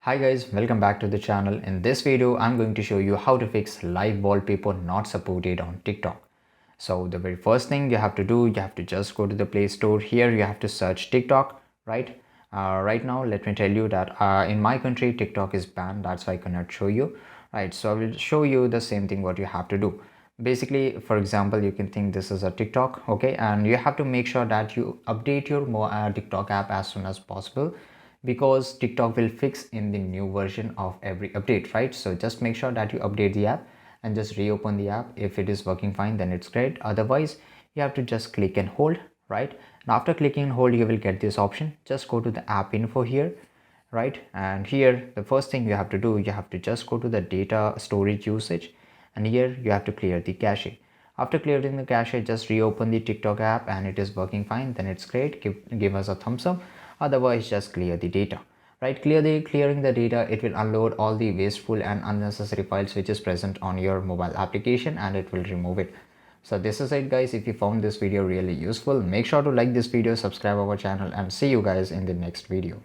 Hi guys, welcome back to the channel. In this video, I'm going to show you how to fix live wallpaper not supported on TikTok. So the very first thing you have to do, you have to just go to the Play Store. Here you have to search TikTok, right? Right now, let me tell you that in my country, TikTok is banned. That's why I cannot show you, right? So I will show you the same thing what you have to do. Basically, for example, you can think this is a TikTok, okay? And you have to make sure that you update your TikTok app as soon as possible because TikTok will fix in the new version of every update, right? So just make sure that you update the app and just reopen the app. If it is working fine, then it's great. Otherwise, you have to just click and hold, right? And after clicking and hold, you will get this option. Just go to the app info here, right? And here, the first thing you have to do, you have to just go to the data storage usage, and here you have to clear the cache. After clearing the cache, just reopen the TikTok app and it is working fine, then it's great. Give us a thumbs up. Otherwise, just clear the data, right? Clearing the data, it will unload all the wasteful and unnecessary files which is present on your mobile application, and it will remove it. So this is it guys. If you found this video really useful, make sure to like this video, subscribe our channel, and see you guys in the next video.